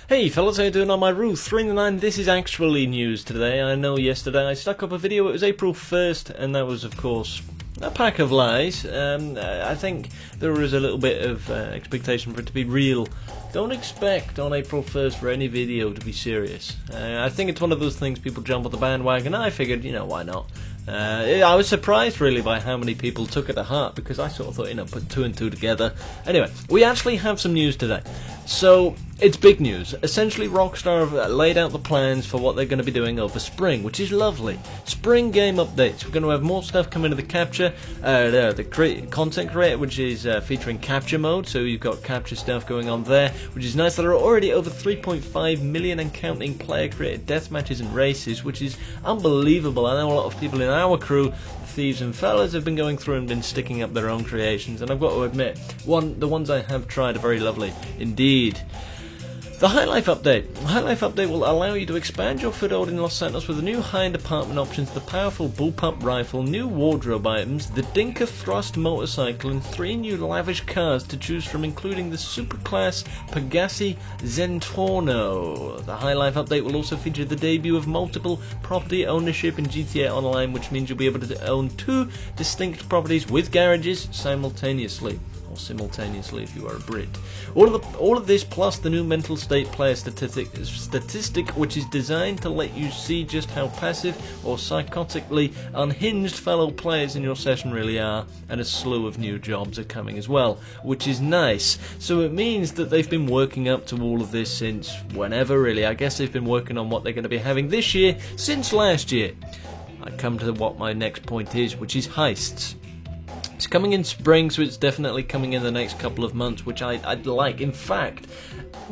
Hey fellas, how you doing on my roof? 3 in the 9, this is actually news today. I know yesterday I stuck up a video, it was April 1st, and that was of course a pack of lies. I think there was a little bit of expectation for it to be real. Don't expect on April 1st for any video to be serious. I think it's one of those things people jump on the bandwagon. I figured, why not? I was surprised really by how many people took it to heart, because I sort of thought, put 2 and 2 together. Anyway, we actually have some news today. So, it's big news. Essentially, Rockstar have laid out the plans for what they're going to be doing over spring, which is lovely. Spring game updates. We're going to have more stuff coming to the capture, the content creator, which is featuring capture mode, so you've got capture stuff going on there, which is nice. There are already over 3.5 million and counting player-created deathmatches and races, which is unbelievable. I know a lot of people in our crew, Thieves and Fellas, have been going through and been sticking up their own creations, and I've got to admit, the ones I have tried are very lovely indeed. The High Life Update. The High Life Update will allow you to expand your foothold in Los Santos with the new high-end apartment options, the powerful bullpup rifle, new wardrobe items, the Dinka Thrust motorcycle, and 3 new lavish cars to choose from, including the superclass Pegassi Zentorno. The High Life Update will also feature the debut of multiple property ownership in GTA Online, which means you'll be able to own 2 distinct properties with garages simultaneously. Simultaneously if you are a Brit. All of this plus the new mental state player statistic, which is designed to let you see just how passive or psychotically unhinged fellow players in your session really are, and a slew of new jobs are coming as well, which is nice. So it means that they've been working up to all of this since whenever really. I guess they've been working on what they're going to be having this year since last year. I come to what my next point is, which is heists. It's coming in spring, so it's definitely coming in the next couple of months, which I'd like. In fact,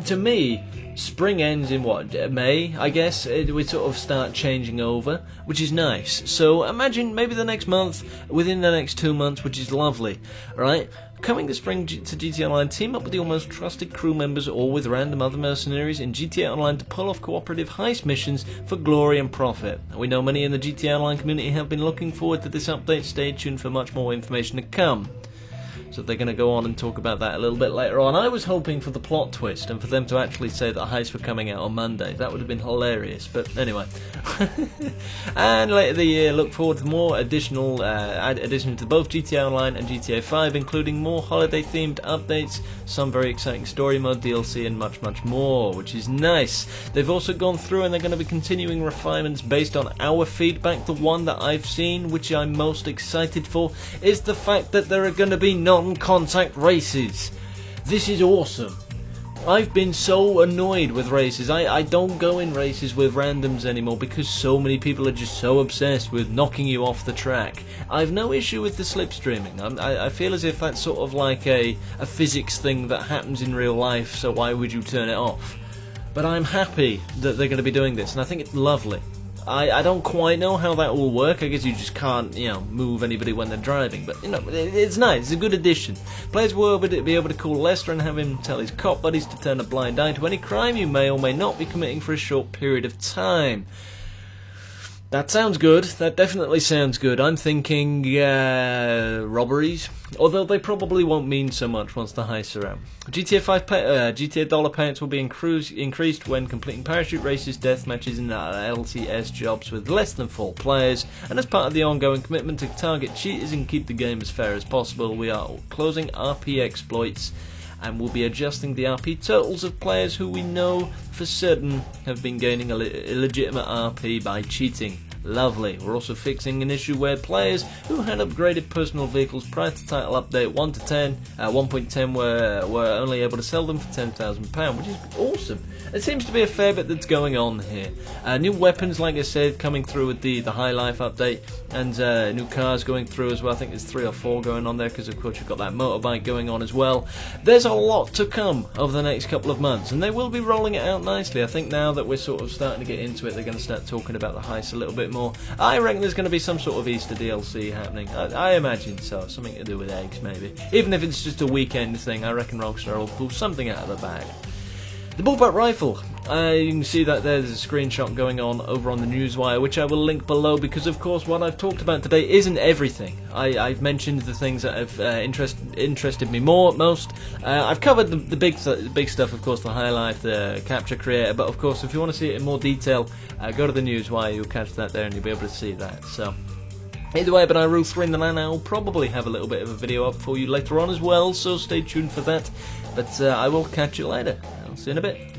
to me, spring ends in May, I guess. We sort of start changing over, which is nice. So imagine maybe the next month, within the next 2 months, which is lovely, right? Coming this spring to GTA Online, team up with your most trusted crew members or with random other mercenaries in GTA Online to pull off cooperative heist missions for glory and profit. We know many in the GTA Online community have been looking forward to this update. Stay tuned for much more information to come. So they're going to go on and talk about that a little bit later on. I was hoping for the plot twist and for them to actually say that heists were coming out on Monday. That would have been hilarious, but anyway. And later the year, look forward to more additional additions to both GTA Online and GTA 5, including more holiday-themed updates, some very exciting story mode, DLC, and much, much more, which is nice. They've also gone through and they're going to be continuing refinements based on our feedback. The one that I've seen, which I'm most excited for, is the fact that there are going to be non-contact races. This is awesome. I've been so annoyed with races. I don't go in races with randoms anymore because so many people are just so obsessed with knocking you off the track. I've no issue with the slipstreaming. I feel as if that's sort of like a physics thing that happens in real life, so why would you turn it off? But I'm happy that they're going to be doing this, and I think it's lovely. I don't quite know how that will work. I guess you just can't, move anybody when they're driving. But, it's nice. It's a good addition. Players will be able to call Lester and have him tell his cop buddies to turn a blind eye to any crime you may or may not be committing for a short period of time. That sounds good. That definitely sounds good. I'm thinking robberies, although they probably won't mean so much once the heists are out. GTA dollar payouts will be increased when completing parachute races, death matches, and LCS jobs with less than 4 players. And as part of the ongoing commitment to target cheaters and keep the game as fair as possible, we are closing RP exploits and will be adjusting the RP totals of players who we know for certain have been gaining illegitimate RP by cheating. Lovely. We're also fixing an issue where players who had upgraded personal vehicles prior to title update 1.10 were only able to sell them for £10,000, which is awesome. There seems to be a fair bit that's going on here. New weapons, like I said, coming through with the High Life update, and new cars going through as well. I think there's 3 or 4 going on there because of course you've got that motorbike going on as well. There's a lot to come over the next couple of months, and they will be rolling it out nicely. I think now that we're sort of starting to get into it, they're going to start talking about the heist a little bit more. I reckon there's going to be some sort of Easter DLC happening. I imagine so. Something to do with eggs, maybe. Even if it's just a weekend thing, I reckon Rockstar will pull something out of the bag. The bullpup rifle. You can see that there's a screenshot going on over on the Newswire, which I will link below, because of course what I've talked about today isn't everything. I've mentioned the things that have interested me most. I've covered the big stuff, of course, the high life, the capture creator, but of course if you want to see it in more detail, go to the Newswire, you'll catch that there and you'll be able to see that. So either way, but I rule 3 in the 9. I'll probably have a little bit of a video up for you later on as well, so stay tuned for that. But I will catch you later. I'll see you in a bit.